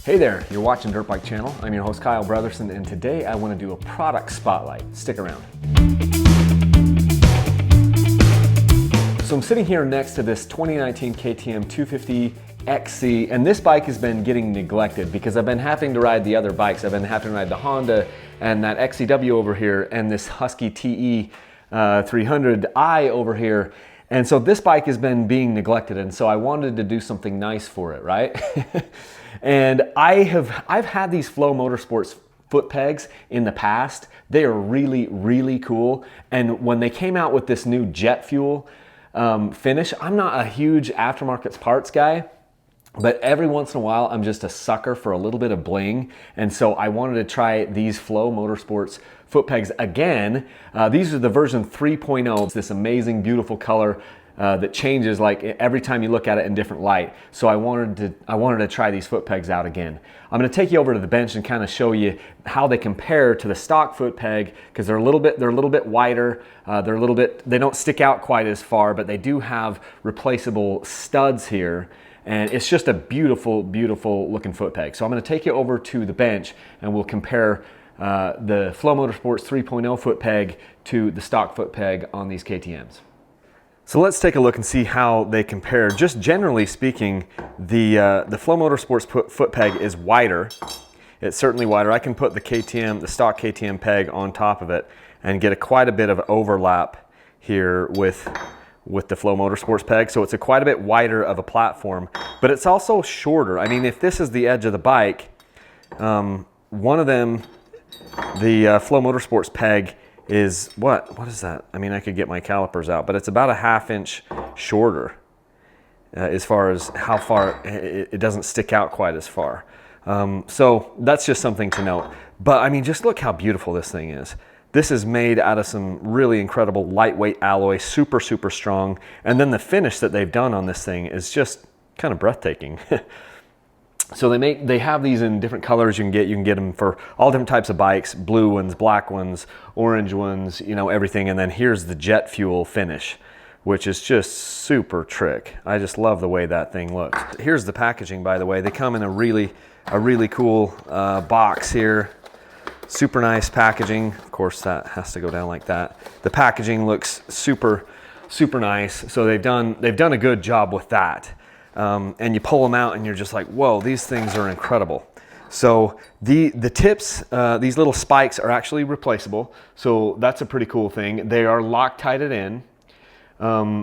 Hey there, you're watching Dirt Bike Channel. I'm your host Kyle Brotherson, and today I want to do a product spotlight. Stick around. So I'm sitting here next to this 2019 KTM 250 XC, and this bike has been getting neglected because I've been having to ride the other bikes. I've been having to ride the Honda and that XCW over here and this Husky TE300i over here. And so this bike has been being neglected, and so I wanted to do something nice for it, right? And I've had these Flo Motorsports Footpegs in the past. They are really, really cool. And when they came out with this new jet fuel finish, I'm not a huge aftermarket parts guy, but every once in a while, I'm just a sucker for a little bit of bling. And so I wanted to try these Flo Motorsports Footpegs again. These are the version 3.0. It's this amazing, beautiful color that changes like every time you look at it in different light. So I wanted to try these Footpegs out again. I'm going to take you over to the bench and kind of show you how they compare to the stock Footpeg, because they're a little bit wider. They don't stick out quite as far, but they do have replaceable studs here. And it's just a beautiful, beautiful looking Footpeg. So I'm going to take you over to the bench and we'll compare the Flo Motorsports 3.0 Footpeg to the stock Footpeg on these KTMs. So let's take a look and see how they compare. Just generally speaking, the Flo Motorsports Footpeg is wider. It's certainly wider. I can put the stock KTM peg on top of it and get quite a bit of overlap here with the Flo Motorsports peg. So it's quite a bit wider of a platform, but it's also shorter. I mean, if this is the edge of the bike, one of them, the Flo Motorsports peg, is what is that? I mean, I could get my calipers out, but it's about a ½ inch shorter as far as how far it doesn't stick out quite as far. So that's just something to note. But I mean, just look how beautiful this thing is. This is made out of some really incredible lightweight alloy, super, super strong. And then the finish that they've done on this thing is just kind of breathtaking. So they have these in different colors. You can get them for all different types of bikes: blue ones, black ones, orange ones, you know, everything. And then here's the jet fuel finish, which is just super trick. I just love the way that thing looks. Here's the packaging, by the way. They come in a really cool box here. Super nice packaging. Of course, that has to go down like that. The packaging looks super, super nice. So they've done a good job with that. And you pull them out and you're just like, whoa, these things are incredible. So the tips, these little spikes are actually replaceable. So that's a pretty cool thing. They are Loctited in.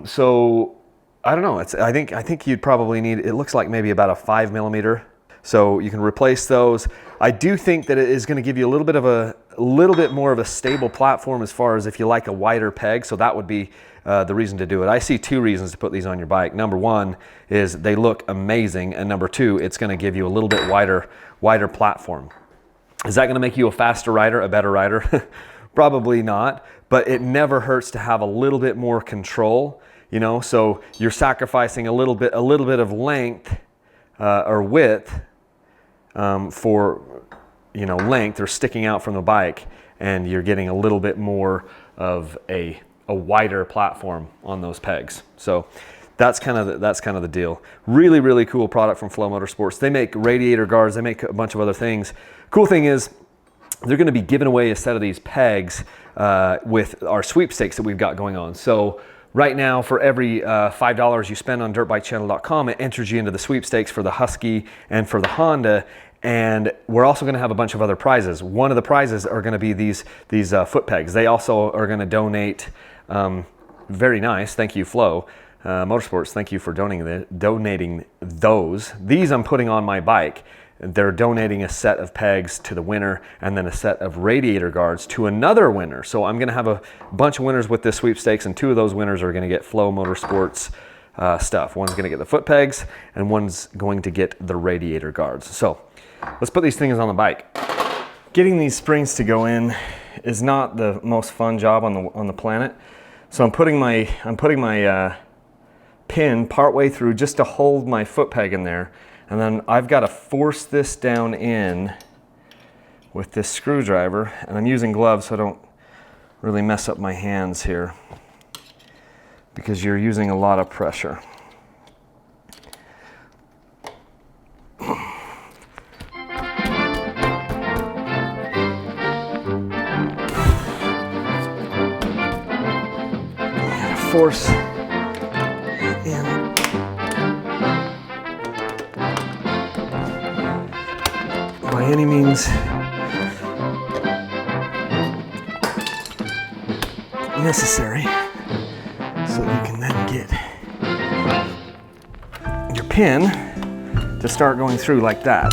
So I don't know. I think you'd probably need, it looks like maybe about a 5mm. So you can replace those. I do think that it is going to give you a little bit more of a stable platform as far as if you like a wider peg. So that would be the reason to do it. I see two reasons to put these on your bike. Number one is they look amazing, and number two, it's going to give you a little bit wider platform. Is that going to make you a faster rider, a better rider? Probably not, but it never hurts to have a little bit more control, you know. So you're sacrificing a little bit of length or width for, you know, length or sticking out from the bike, and you're getting a little bit more of a wider platform on those pegs. So that's kind of the deal. Really, really cool product from Flo Motorsports. They make radiator guards. They make a bunch of other things. Cool thing is they're going to be giving away a set of these pegs with our sweepstakes that we've got going on. So right now, for every $5 you spend on dirtbikechannel.com, it enters you into the sweepstakes for the Husky and for the Honda. And we're also going to have a bunch of other prizes. One of the prizes are going to be these Footpegs. They also are going to donate. Very nice. Thank you, Flo Motorsports. Thank you for donating those. These I'm putting on my bike. They're donating a set of pegs to the winner and then a set of radiator guards to another winner. So I'm going to have a bunch of winners with this sweepstakes, and two of those winners are going to get Flo Motorsports stuff. One's going to get the Footpegs and one's going to get the radiator guards. So let's put these things on the bike. Getting these springs to go in is not the most fun job on the planet. So I'm putting my pin partway through just to hold my Footpeg in there, and then I've got to force this down in with this screwdriver, and I'm using gloves so I don't really mess up my hands here because you're using a lot of pressure. force in. By any means necessary, so you can then get your pin to start going through like that.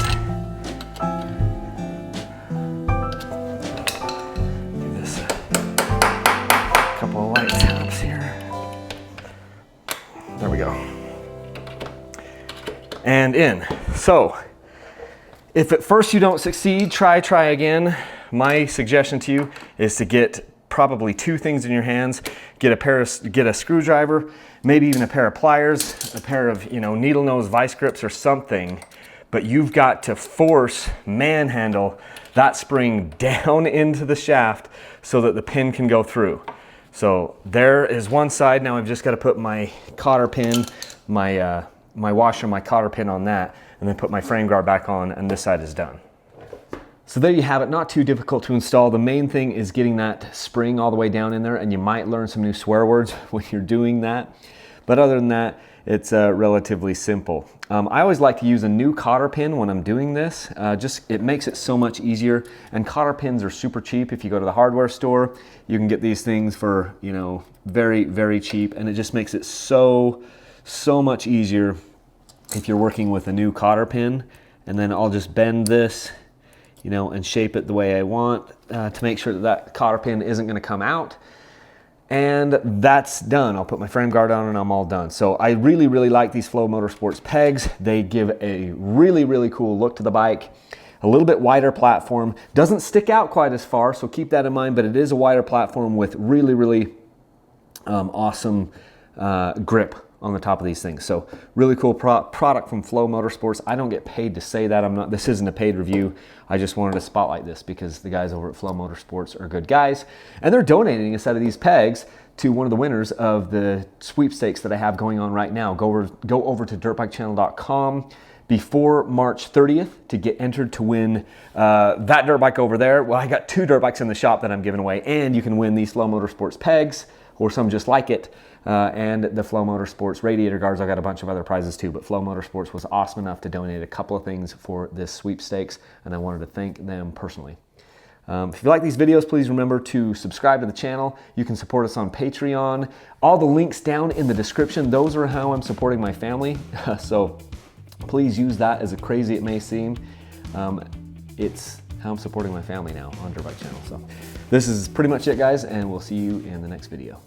Give this a couple of light taps here. There we go. And in. So, if at first you don't succeed, try again. My suggestion to you is to get probably two things in your hands. Get a screwdriver, maybe even a pair of pliers, a pair of needle nose vice grips or something. But you've got to force manhandle that spring down into the shaft so that the pin can go through. So there is one side. Now I've just got to put my cotter pin, my washer, my cotter pin on that, and then put my frame guard back on, and this side is done. So there you have it, not too difficult to install. The main thing is getting that spring all the way down in there, and you might learn some new swear words when you're doing that. But other than that, it's relatively simple. I always like to use a new cotter pin when I'm doing this. It makes it so much easier, and cotter pins are super cheap. If you go to the hardware store, you can get these things for very, very cheap, and it just makes it so much easier if you're working with a new cotter pin. And then I'll just bend this and shape it the way I want to make sure that cotter pin isn't going to come out. And that's done. I'll put my frame guard on and I'm all done. So I really, really like these Flo Motorsports pegs. They give a really, really cool look to the bike. A little bit wider platform. Doesn't stick out quite as far, so keep that in mind, but it is a wider platform with really, really awesome grip on the top of these things. So really cool product from Flo Motorsports. I don't get paid to say that. This isn't a paid review. I just wanted to spotlight this because the guys over at Flo Motorsports are good guys, and they're donating a set of these pegs to one of the winners of the sweepstakes that I have going on right now. Go over to dirtbikechannel.com before March 30th to get entered to win that dirt bike over there. Well, I got two dirt bikes in the shop that I'm giving away, and you can win these Flo Motorsports pegs or some just like it. And the Flo Motorsports radiator guards. I got a bunch of other prizes too, but Flo Motorsports was awesome enough to donate a couple of things for this sweepstakes, and I wanted to thank them personally. If you like these videos, please remember to subscribe to the channel. You can support us on Patreon. All the links down in the description. Those are how I'm supporting my family. So please use that, as crazy it may seem. It's how I'm supporting my family now on Dirt Bike Channel. So this is pretty much it, guys, and we'll see you in the next video.